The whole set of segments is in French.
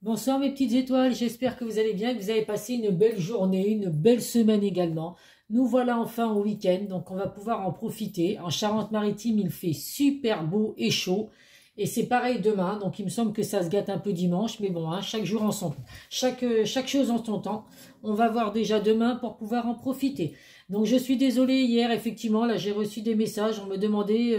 Bonsoir mes petites étoiles, j'espère que vous allez bien, que vous avez passé une belle journée, une belle semaine également. Nous voilà enfin au week-end, donc on va pouvoir en profiter. En Charente-Maritime, il fait super beau et chaud. Et c'est pareil demain, donc il me semble que ça se gâte un peu dimanche, mais bon, hein, chaque jour en son chaque chose en son temps. On va voir déjà demain pour pouvoir en profiter. Donc je suis désolée, hier, effectivement, là j'ai reçu des messages, on me demandait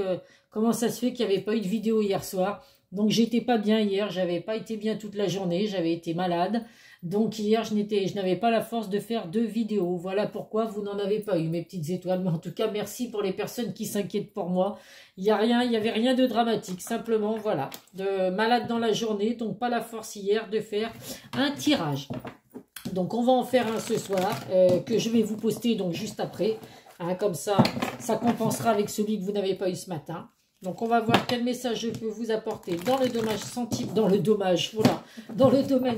comment ça se fait qu'il n'y avait pas eu de vidéo hier soir. Donc j'étais pas bien hier, j'avais pas été bien toute la journée, j'avais été malade. Donc hier je n'avais pas la force de faire deux vidéos. Voilà pourquoi vous n'en avez pas eu mes petites étoiles. Mais en tout cas merci pour les personnes qui s'inquiètent pour moi. Il y a rien, il y avait rien de dramatique. Simplement voilà, de malade dans la journée, donc pas la force hier de faire un tirage. Donc on va en faire un ce soir que je vais vous poster donc juste après. Hein, comme ça compensera avec celui que vous n'avez pas eu ce matin. Donc on va voir quel message je peux vous apporter dans le domaine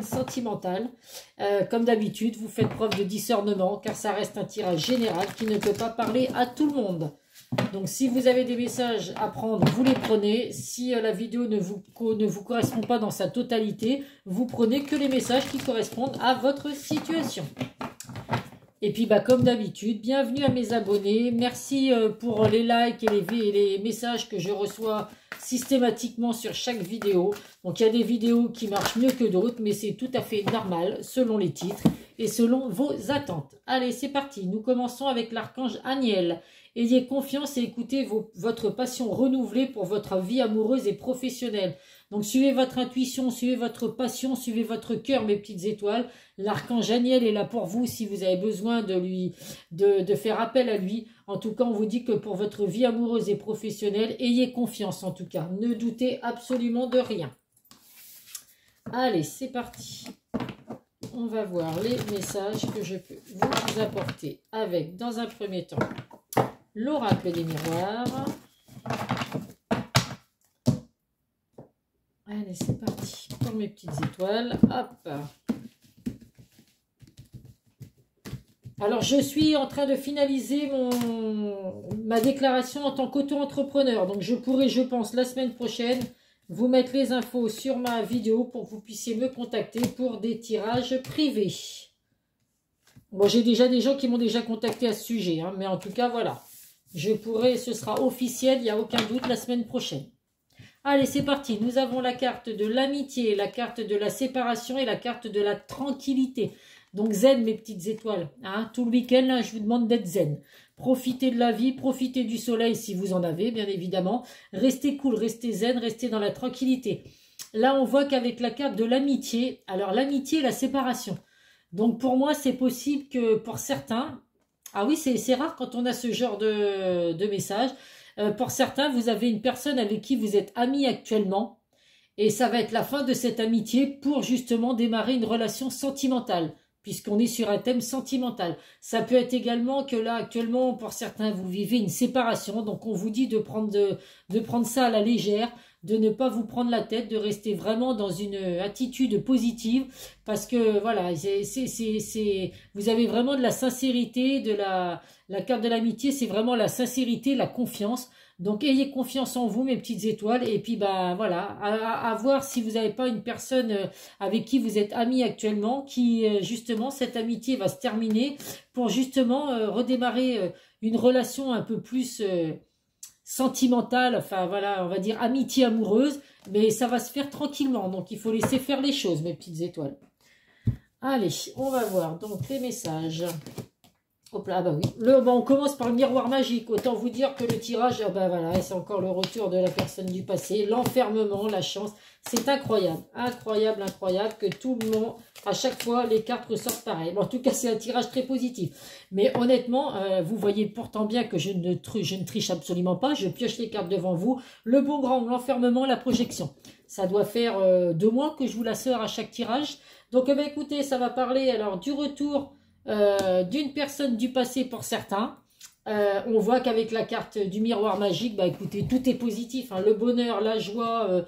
sentimental. Comme d'habitude, vous faites preuve de discernement car ça reste un tirage général qui ne peut pas parler à tout le monde. Donc si vous avez des messages à prendre, vous les prenez. Si la vidéo ne vous correspond pas dans sa totalité, vous prenez que les messages qui correspondent à votre situation. Et puis, comme d'habitude, bienvenue à mes abonnés. Merci pour les likes et les messages que je reçois systématiquement sur chaque vidéo. Donc, il y a des vidéos qui marchent mieux que d'autres, mais c'est tout à fait normal selon les titres et selon vos attentes. Allez, c'est parti. Nous commençons avec l'archange Aniel. Ayez confiance et écoutez votre passion renouvelée pour votre vie amoureuse et professionnelle. Donc, suivez votre intuition, suivez votre passion, suivez votre cœur, mes petites étoiles. L'archange Aniel est là pour vous si vous avez besoin de faire appel à lui. En tout cas, on vous dit que pour votre vie amoureuse et professionnelle, ayez confiance en tout cas. Ne doutez absolument de rien. Allez, c'est parti. On va voir les messages que je peux vous apporter avec, dans un premier temps, l'oracle des miroirs. Allez, c'est parti pour mes petites étoiles. Hop. Alors, je suis en train de finaliser ma déclaration en tant qu'auto-entrepreneur. Donc, je pourrai, je pense, la semaine prochaine, vous mettre les infos sur ma vidéo pour que vous puissiez me contacter pour des tirages privés. Bon, j'ai déjà des gens qui m'ont déjà contacté à ce sujet. Hein, mais en tout cas, voilà. Je pourrai, ce sera officiel, il n'y a aucun doute, la semaine prochaine. Allez, c'est parti. Nous avons la carte de l'amitié, la carte de la séparation et la carte de la tranquillité. Donc zen, mes petites étoiles. Hein, tout le week-end, là, je vous demande d'être zen. Profitez de la vie, profitez du soleil si vous en avez, bien évidemment. Restez cool, restez zen, restez dans la tranquillité. Là, on voit qu'avec la carte de l'amitié, alors l'amitié et la séparation. Donc pour moi, c'est possible que pour certains, ah oui, c'est rare quand on a ce genre de message. Pour certains, vous avez une personne avec qui vous êtes amis actuellement et ça va être la fin de cette amitié pour justement démarrer une relation sentimentale puisqu'on est sur un thème sentimental. Ça peut être également que là, actuellement, pour certains, vous vivez une séparation. Donc, on vous dit de prendre ça à la légère, de ne pas vous prendre la tête, de rester vraiment dans une attitude positive parce que, voilà, vous avez vraiment de la sincérité, la carte de l'amitié, c'est vraiment la sincérité, la confiance. Donc, ayez confiance en vous, mes petites étoiles. Et puis, voilà, à voir si vous n'avez pas une personne avec qui vous êtes amis actuellement, qui, justement, cette amitié va se terminer pour, justement, redémarrer une relation un peu plus sentimentale. Enfin, voilà, on va dire amitié amoureuse. Mais ça va se faire tranquillement. Donc, il faut laisser faire les choses, mes petites étoiles. Allez, on va voir donc les messages. Hop là, oui. On commence par le miroir magique. Autant vous dire que le tirage, voilà, c'est encore le retour de la personne du passé. L'enfermement, la chance. C'est incroyable. Incroyable, incroyable que tout le monde, à chaque fois, les cartes ressortent pareil. Bon, en tout cas, c'est un tirage très positif. Mais honnêtement, vous voyez pourtant bien que je ne triche absolument pas. Je pioche les cartes devant vous. Le boomerang, l'enfermement, la projection. Ça doit faire 2 mois que je vous la sors à chaque tirage. Donc, écoutez, ça va parler alors du retour d'une personne du passé pour certains. On voit qu'avec la carte du miroir magique, écoutez, tout est positif, hein, le bonheur, la joie,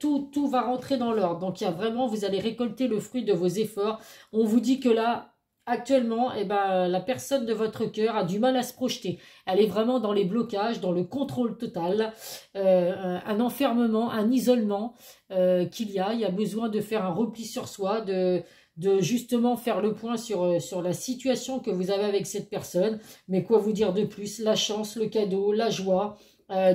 tout va rentrer dans l'ordre. Donc il y a vraiment, vous allez récolter le fruit de vos efforts. On vous dit que là, actuellement, eh ben, la personne de votre cœur a du mal à se projeter. Elle est vraiment dans les blocages, dans le contrôle total, un enfermement, un isolement qu'il y a. Il y a besoin de faire un repli sur soi, de justement faire le point sur la situation que vous avez avec cette personne. Mais quoi vous dire de plus? La chance, le cadeau, la joie.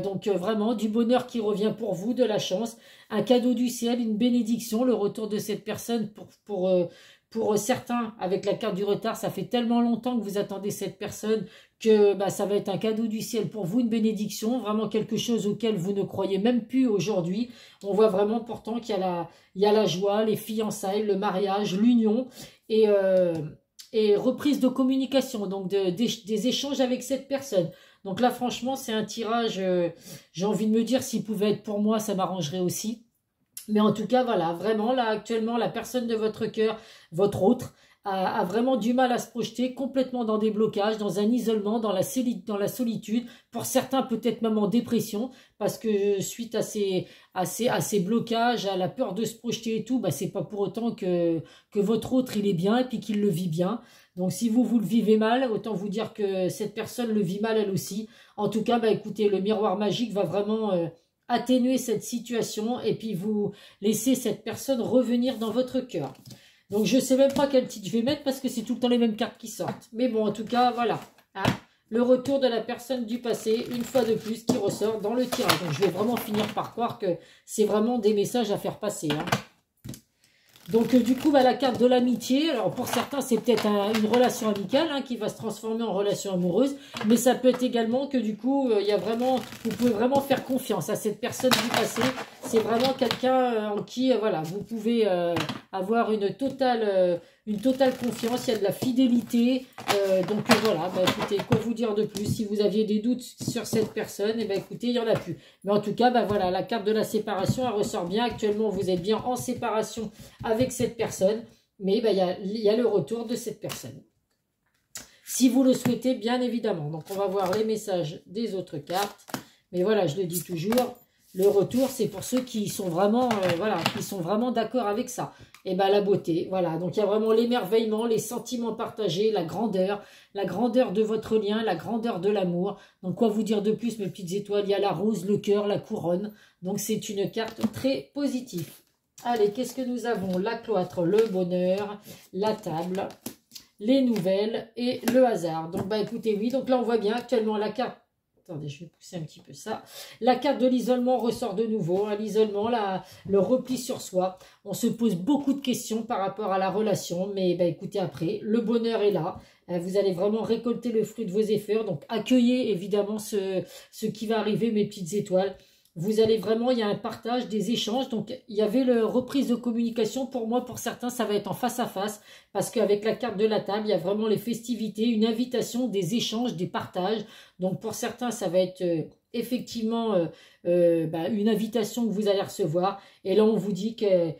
Donc vraiment du bonheur qui revient pour vous, de la chance, un cadeau du ciel, une bénédiction, le retour de cette personne pour certains, avec la carte du retard, ça fait tellement longtemps que vous attendez cette personne que bah, ça va être un cadeau du ciel pour vous, une bénédiction, vraiment quelque chose auquel vous ne croyez même plus aujourd'hui. On voit vraiment pourtant qu'il y a la joie, les fiançailles, le mariage, l'union et reprise de communication, donc des échanges avec cette personne. Donc là, franchement, c'est un tirage, j'ai envie de me dire, s'il pouvait être pour moi, ça m'arrangerait aussi. Mais en tout cas, voilà, vraiment, là, actuellement, la personne de votre cœur, votre autre, a vraiment du mal à se projeter, complètement dans des blocages, dans un isolement, dans la solitude. Pour certains, peut-être même en dépression, parce que suite à ces blocages, à la peur de se projeter et tout, bah, c'est pas pour autant que votre autre, il est bien et puis qu'il le vit bien. Donc, si vous le vivez mal, autant vous dire que cette personne le vit mal elle aussi. En tout cas, bah, écoutez, le miroir magique va vraiment atténuer cette situation et puis vous laisser cette personne revenir dans votre cœur. Donc je ne sais même pas quel titre je vais mettre parce que c'est tout le temps les mêmes cartes qui sortent. Mais bon, en tout cas, voilà. Hein, le retour de la personne du passé, une fois de plus, qui ressort dans le tirage. Donc je vais vraiment finir par croire que c'est vraiment des messages à faire passer. Hein. Donc du coup, bah, la carte de l'amitié, alors pour certains, c'est peut-être une relation amicale hein, qui va se transformer en relation amoureuse, mais ça peut être également que du coup, il y a vraiment, vous pouvez vraiment faire confiance à cette personne du passé. C'est vraiment quelqu'un en qui, voilà, vous pouvez avoir une totale confiance, il y a de la fidélité. Donc voilà, bah, écoutez, quoi vous dire de plus? Si vous aviez des doutes sur cette personne, et ben écoutez, il n'y en a plus. Mais en tout cas, bah, voilà, la carte de la séparation, elle ressort bien. Actuellement, vous êtes bien en séparation avec cette personne, mais bah, il y a le retour de cette personne. Si vous le souhaitez, bien évidemment. Donc on va voir les messages des autres cartes. Mais voilà, je le dis toujours, le retour, c'est pour ceux qui sont vraiment, voilà, qui sont vraiment d'accord avec ça. Et ben la beauté, voilà. Donc il y a vraiment l'émerveillement, les sentiments partagés, la grandeur de votre lien, la grandeur de l'amour. Donc quoi vous dire de plus, mes petites étoiles? Il y a la rose, le cœur, la couronne. Donc c'est une carte très positive. Allez, qu'est-ce que nous avons? La cloître, le bonheur, la table, les nouvelles et le hasard. Donc bah écoutez, oui. Donc là on voit bien actuellement la carte. Attendez, je vais pousser un petit peu ça. La carte de l'isolement ressort de nouveau. Hein, l'isolement, le repli sur soi. On se pose beaucoup de questions par rapport à la relation. Mais bah, écoutez, après, le bonheur est là. Vous allez vraiment récolter le fruit de vos efforts. Donc, accueillez évidemment ce qui va arriver, mes petites étoiles. Vous allez vraiment, il y a un partage, des échanges. Donc, il y avait la reprise de communication. Pour moi, pour certains, ça va être en face à face. Parce qu'avec la carte de la table, il y a vraiment les festivités, une invitation, des échanges, des partages. Donc, pour certains, ça va être effectivement une invitation que vous allez recevoir. Et là, on vous dit que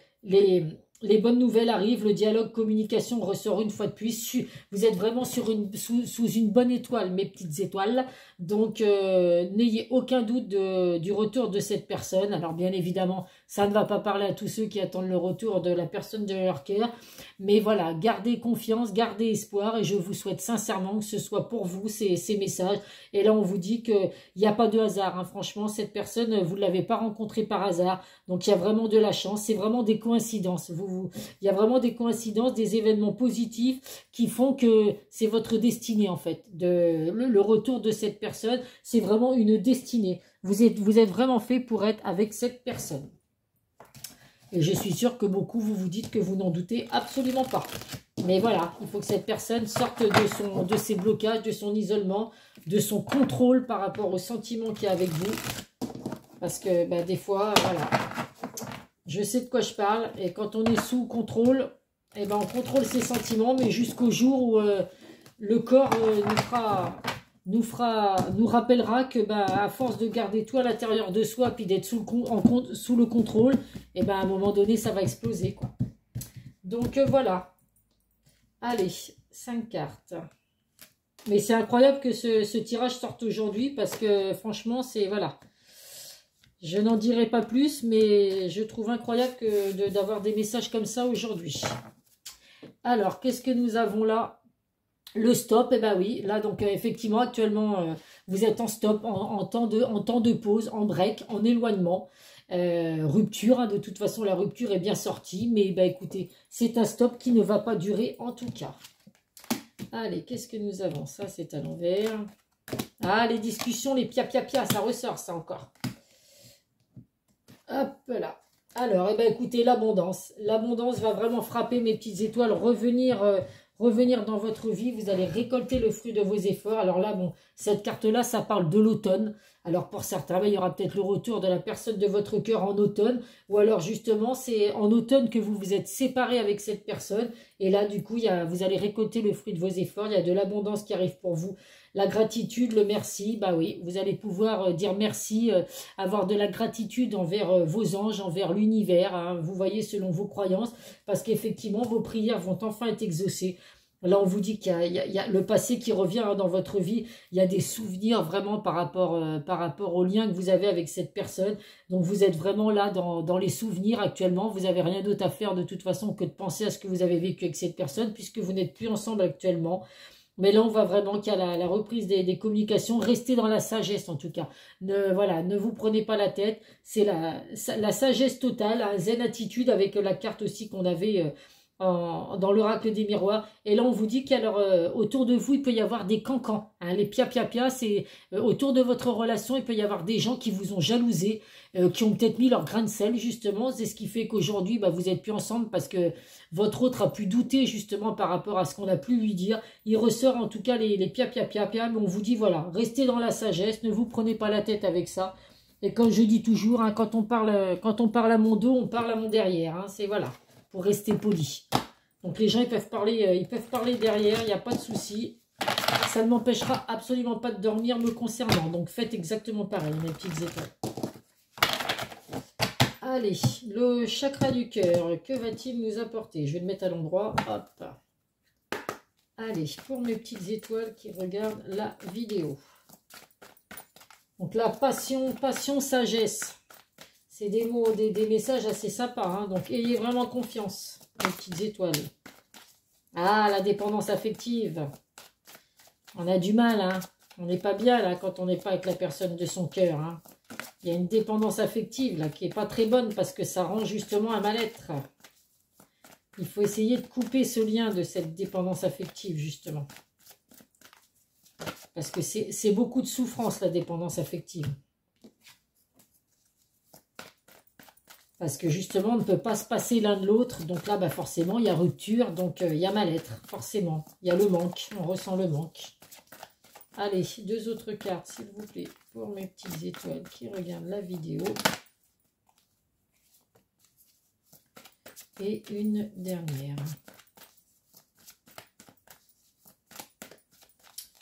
les bonnes nouvelles arrivent, le dialogue communication ressort une fois de plus. Vous êtes vraiment sous une bonne étoile, mes petites étoiles. Donc, n'ayez aucun doute du retour de cette personne. Alors, bien évidemment, ça ne va pas parler à tous ceux qui attendent le retour de la personne de leur cœur. Mais voilà, gardez confiance, gardez espoir. Et je vous souhaite sincèrement que ce soit pour vous ces messages. Et là, on vous dit qu'il n'y a pas de hasard. Hein. Franchement, cette personne, vous ne l'avez pas rencontrée par hasard. Donc, il y a vraiment de la chance. C'est vraiment des coïncidences. Il y a vraiment des coïncidences, des événements positifs qui font que c'est votre destinée, en fait. Le retour de cette personne, c'est vraiment une destinée. Vous êtes vraiment fait pour être avec cette personne. Et je suis sûre que beaucoup, vous dites que vous n'en doutez absolument pas. Mais voilà, il faut que cette personne sorte de ses blocages, de son isolement, de son contrôle par rapport aux sentiments qu'il y a avec vous. Parce que ben, des fois, voilà, je sais de quoi je parle. Et quand on est sous contrôle, eh ben, on contrôle ses sentiments, mais jusqu'au jour où le corps nous rappellera que bah, à force de garder tout à l'intérieur de soi puis d'être sous le contrôle, et ben à un moment donné ça va exploser quoi. Donc voilà. Allez, 5 cartes. Mais c'est incroyable que ce tirage sorte aujourd'hui parce que franchement c'est voilà. Je n'en dirai pas plus, mais je trouve incroyable d'avoir des messages comme ça aujourd'hui. Alors, qu'est-ce que nous avons là Le stop, eh ben oui, là donc effectivement actuellement vous êtes en stop, en temps de pause, en break, en éloignement, rupture, hein, de toute façon la rupture est bien sortie, mais bah écoutez, c'est un stop qui ne va pas durer en tout cas. Allez, qu'est-ce que nous avons? Ça c'est à l'envers. Ah, les discussions, les pia, ça ressort ça encore. Hop là. Alors, eh ben écoutez, l'abondance. L'abondance va vraiment frapper mes petites étoiles, revenir dans votre vie. Vous allez récolter le fruit de vos efforts. Alors là, bon, cette carte-là, ça parle de l'automne. Alors pour certains, il y aura peut-être le retour de la personne de votre cœur en automne. Ou alors justement, c'est en automne que vous vous êtes séparé avec cette personne. Et là, du coup, vous allez récolter le fruit de vos efforts. Il y a de l'abondance qui arrive pour vous. La gratitude, le merci, bah oui, vous allez pouvoir dire merci, avoir de la gratitude envers vos anges, envers l'univers, hein, vous voyez, selon vos croyances, parce qu'effectivement, vos prières vont enfin être exaucées. Là, on vous dit qu'il y a le passé qui revient, hein, dans votre vie. Il y a des souvenirs vraiment par rapport au lien que vous avez avec cette personne. Donc, vous êtes vraiment là dans les souvenirs actuellement. Vous n'avez rien d'autre à faire de toute façon que de penser à ce que vous avez vécu avec cette personne, puisque vous n'êtes plus ensemble actuellement. Mais là, on voit vraiment qu'il y a la reprise des communications. Restez dans la sagesse, en tout cas. Ne vous prenez pas la tête. C'est la sagesse totale, hein, zen attitude, avec la carte aussi qu'on avait dans l'oracle des miroirs. Et là, on vous dit qu'alors, autour de vous, il peut y avoir des cancans. Hein, les pia, c'est autour de votre relation, il peut y avoir des gens qui vous ont jalousé, qui ont peut-être mis leur grain de sel, justement. C'est ce qui fait qu'aujourd'hui, bah, vous n'êtes plus ensemble parce que votre autre a pu douter, justement, par rapport à ce qu'on a pu lui dire. Il ressort, en tout cas, les pia, mais on vous dit, voilà, restez dans la sagesse, ne vous prenez pas la tête avec ça. Et comme je dis toujours, hein, quand on parle à mon dos, on parle à mon derrière. Hein, c'est voilà, pour rester poli. Donc les gens, ils peuvent parler derrière, il n'y a pas de souci. Ça ne m'empêchera absolument pas de dormir me concernant. Donc faites exactement pareil, mes petites étoiles. Allez, le chakra du cœur, que va-t-il nous apporter? Je vais le mettre à l'endroit. Hop. Allez, pour mes petites étoiles qui regardent la vidéo. Donc la passion, sagesse. C'est des mots, des messages assez sympas. Hein, donc ayez vraiment confiance, mes petites étoiles. Ah, la dépendance affective. On a du mal, hein. On n'est pas bien, là, quand on n'est pas avec la personne de son cœur. Hein. Il y a une dépendance affective, là, qui n'est pas très bonne parce que ça rend justement un mal-être. Il faut essayer de couper ce lien de cette dépendance affective, justement. Parce que c'est beaucoup de souffrance, la dépendance affective. Parce que justement, on ne peut pas se passer l'un de l'autre. Donc là, bah forcément, il y a rupture. Donc, il y a mal-être, forcément. Il y a le manque. On ressent le manque. Allez, deux autres cartes, s'il vous plaît, pour mes petites étoiles qui regardent la vidéo. Et une dernière.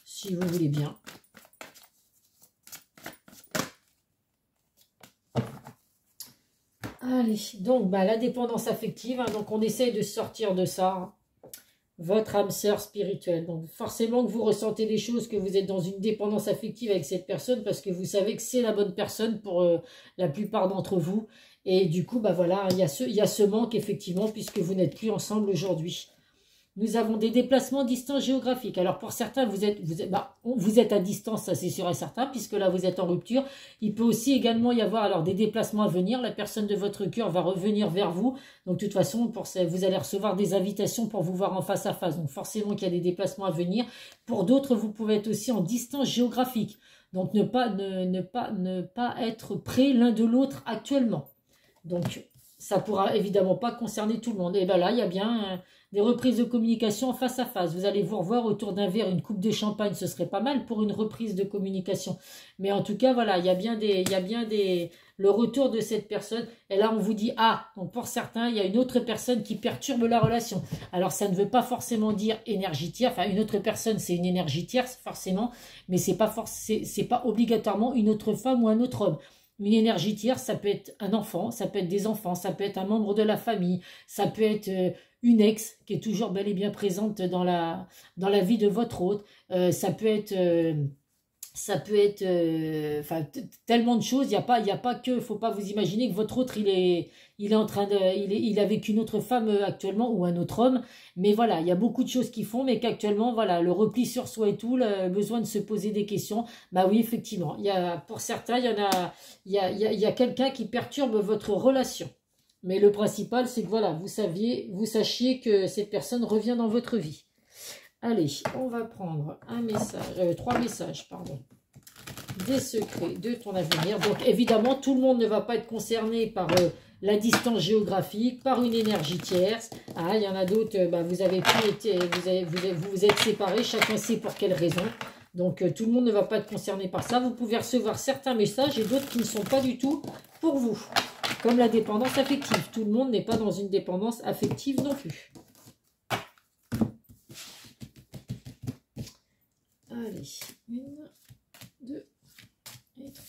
Si vous voulez bien. Allez, donc bah, la dépendance affective, hein, donc on essaye de sortir de ça, hein. Votre âme sœur spirituelle. Donc forcément que vous ressentez des choses, que vous êtes dans une dépendance affective avec cette personne, parce que vous savez que c'est la bonne personne pour la plupart d'entre vous. Et du coup, bah voilà, il y a ce manque effectivement, puisque vous n'êtes plus ensemble aujourd'hui. Nous avons des déplacements distance géographique. Alors pour certains, vous êtes à distance, ça c'est sûr et certain, puisque là vous êtes en rupture. Il peut aussi également y avoir alors des déplacements à venir. La personne de votre cœur va revenir vers vous. Donc de toute façon, vous allez recevoir des invitations pour vous voir en face à face. Donc forcément qu'il y a des déplacements à venir. Pour d'autres, vous pouvez être aussi en distance géographique. Donc ne pas être près l'un de l'autre actuellement. Donc ça pourra évidemment pas concerner tout le monde. Et bien là, il y a bien des reprises de communication face à face. Vous allez vous revoir autour d'un verre, une coupe de champagne, ce serait pas mal pour une reprise de communication. Mais en tout cas, voilà, il y a bien le retour de cette personne. Et là, on vous dit, ah, donc pour certains, il y a une autre personne qui perturbe la relation. Alors, ça ne veut pas forcément dire énergie tierce. Enfin, une autre personne, c'est une énergie tierce, forcément. Mais c'est pas obligatoirement une autre femme ou un autre homme. Une énergie tierce, ça peut être un enfant, ça peut être des enfants, ça peut être un membre de la famille, ça peut être une ex qui est toujours bel et bien présente dans la vie de votre hôte, ça peut être Ça peut être enfin tellement de choses. Il y a pas que, faut pas vous imaginer que votre autre il est en train de il est avec une autre femme actuellement ou un autre homme. Mais voilà, il y a beaucoup de choses qui font, mais qu'actuellement voilà le repli sur soi et tout, le besoin de se poser des questions. Bah oui, effectivement, il y a pour certains il y en a il y a quelqu'un qui perturbe votre relation. Mais le principal c'est que voilà vous sachiez que cette personne revient dans votre vie. Allez, on va prendre un message, 3 messages, pardon, des secrets de ton avenir. Donc évidemment, tout le monde ne va pas être concerné par la distance géographique, par une énergie tierce. Ah, il y en a d'autres, bah, vous avez plus été, vous vous êtes séparés, chacun sait pour quelle raison. Donc tout le monde ne va pas être concerné par ça. Vous pouvez recevoir certains messages et d'autres qui ne sont pas du tout pour vous. Comme la dépendance affective. Tout le monde n'est pas dans une dépendance affective non plus. Allez, 1, 2 et 3.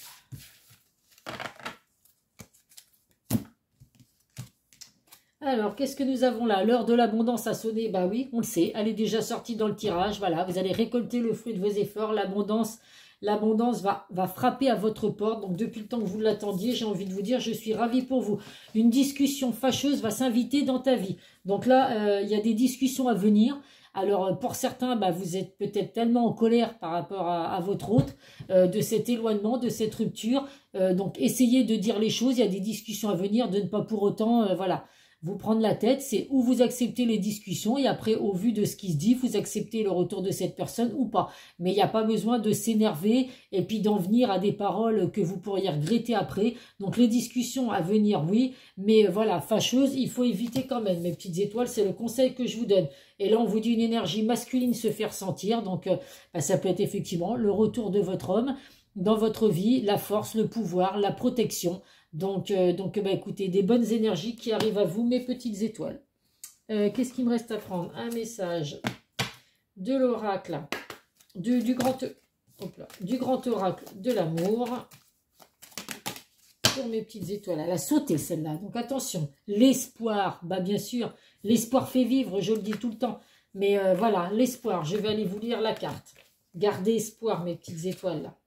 Alors, qu'est-ce que nous avons là? L'heure de l'abondance a sonné. Bah oui, on le sait. Elle est déjà sortie dans le tirage. Voilà, vous allez récolter le fruit de vos efforts. L'abondance va frapper à votre porte. Donc, depuis le temps que vous l'attendiez, j'ai envie de vous dire, je suis ravie pour vous. Une discussion fâcheuse va s'inviter dans ta vie. Donc là, il y a des discussions à venir. Alors, pour certains, bah, vous êtes peut-être tellement en colère par rapport à votre hôte, de cet éloignement, de cette rupture. Donc, essayez de dire les choses. Il y a des discussions à venir, de ne pas pour autant, voilà, vous prendre la tête. C'est où vous acceptez les discussions et après, au vu de ce qui se dit, vous acceptez le retour de cette personne ou pas. Mais il n'y a pas besoin de s'énerver et puis d'en venir à des paroles que vous pourriez regretter après. Donc, les discussions à venir, oui, mais voilà, fâcheuses, il faut éviter quand même. Mes petites étoiles, c'est le conseil que je vous donne. Et là, on vous dit une énergie masculine se fait ressentir. Donc, bah, ça peut être effectivement le retour de votre homme dans votre vie, la force, le pouvoir, la protection. Donc bah, écoutez, des bonnes énergies qui arrivent à vous, mes petites étoiles. Qu'est-ce qu'il me reste à prendre? Un message de l'oracle, du grand oracle de l'amour. Pour mes petites étoiles. Elle a sauté celle-là. Donc attention, l'espoir, bah bien sûr, l'espoir fait vivre, je le dis tout le temps. Mais voilà, l'espoir, je vais aller vous lire la carte. Gardez espoir, mes petites étoiles là.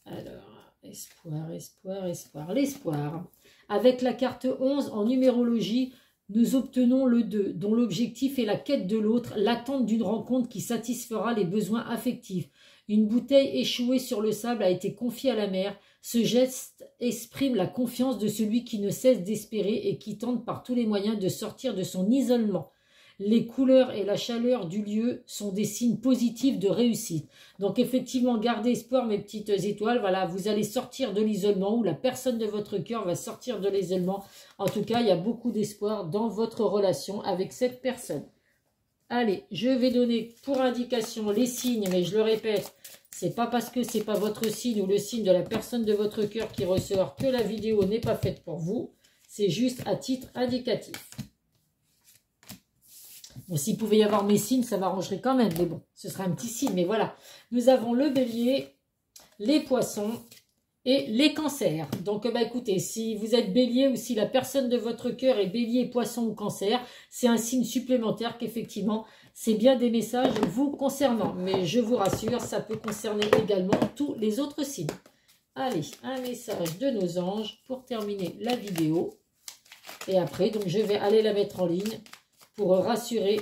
Alors, espoir, espoir, espoir. L'espoir. Avec la carte 11 en numérologie, nous obtenons le 2, dont l'objectif est la quête de l'autre, l'attente d'une rencontre qui satisfera les besoins affectifs. Une bouteille échouée sur le sable a été confiée à la mer. Ce geste exprime la confiance de celui qui ne cesse d'espérer et qui tente par tous les moyens de sortir de son isolement. Les couleurs et la chaleur du lieu sont des signes positifs de réussite. Donc effectivement, gardez espoir, mes petites étoiles. Voilà, vous allez sortir de l'isolement ou la personne de votre cœur va sortir de l'isolement. En tout cas, il y a beaucoup d'espoir dans votre relation avec cette personne. Allez, je vais donner pour indication les signes, mais je le répète, c'est pas parce que c'est pas votre signe ou le signe de la personne de votre cœur qui ressort que la vidéo n'est pas faite pour vous. C'est juste à titre indicatif. Bon, s'il pouvait y avoir mes signes, ça m'arrangerait quand même, mais bon, ce sera un petit signe. Mais voilà, nous avons le bélier, les poissons et les cancers. Donc, bah, écoutez, si vous êtes bélier ou si la personne de votre cœur est bélier, poisson ou cancer, c'est un signe supplémentaire qu'effectivement, c'est bien des messages vous concernant. Mais je vous rassure, ça peut concerner également tous les autres signes. Allez, un message de nos anges pour terminer la vidéo. Et après, donc, je vais aller la mettre en ligne pour rassurer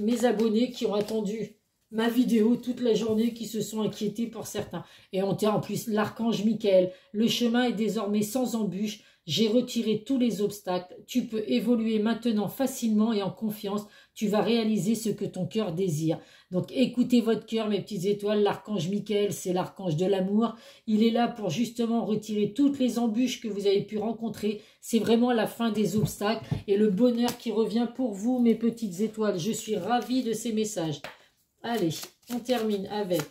mes abonnés qui ont attendu ma vidéo toute la journée, qui se sont inquiétés pour certains. Et on tient en plus l'archange Michael. Le chemin est désormais sans embûche. J'ai retiré tous les obstacles. Tu peux évoluer maintenant facilement et en confiance. Tu vas réaliser ce que ton cœur désire. Donc écoutez votre cœur, mes petites étoiles. L'archange Michael, c'est l'archange de l'amour. Il est là pour justement retirer toutes les embûches que vous avez pu rencontrer. C'est vraiment la fin des obstacles et le bonheur qui revient pour vous, mes petites étoiles. Je suis ravie de ces messages. Allez, on termine avec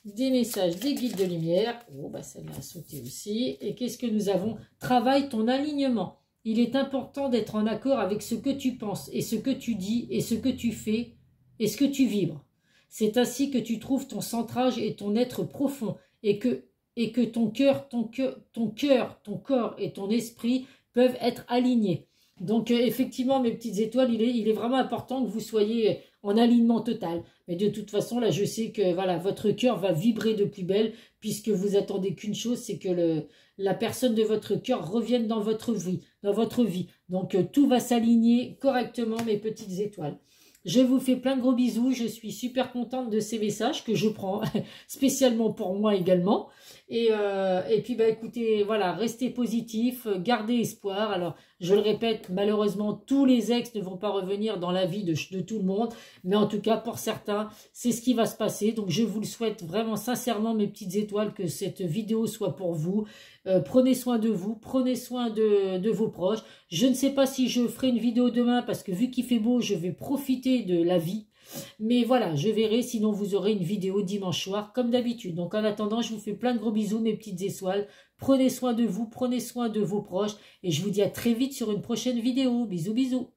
des messages des guides de lumière. Oh, bah celle-là a sauté aussi. Et qu'est-ce que nous avons? Travaille ton alignement. Il est important d'être en accord avec ce que tu penses et ce que tu dis et ce que tu fais et ce que tu vibres. C'est ainsi que tu trouves ton centrage et ton être profond et que ton cœur, ton corps et ton esprit peuvent être alignés. Donc, effectivement, mes petites étoiles, il est vraiment important que vous soyez en alignement total. Mais de toute façon, là, je sais que voilà, votre cœur va vibrer de plus belle, puisque vous attendez qu'une chose, c'est que la personne de votre cœur revienne dans votre vie, Donc, tout va s'aligner correctement, mes petites étoiles. Je vous fais plein de gros bisous. Je suis super contente de ces messages que je prends spécialement pour moi également. Et puis, bah, écoutez, voilà, restez positifs, gardez espoir. Alors, je le répète, malheureusement, tous les ex ne vont pas revenir dans la vie de tout le monde. Mais en tout cas, pour certains, c'est ce qui va se passer. Donc, je vous le souhaite vraiment sincèrement, mes petites étoiles, que cette vidéo soit pour vous. Prenez soin de vous, prenez soin de vos proches. Je ne sais pas si je ferai une vidéo demain parce que vu qu'il fait beau, je vais profiter de la vie. Mais voilà, je verrai, sinon vous aurez une vidéo dimanche soir comme d'habitude. Donc en attendant, je vous fais plein de gros bisous mes petites étoiles. Prenez soin de vous, prenez soin de vos proches et je vous dis à très vite sur une prochaine vidéo. Bisous bisous.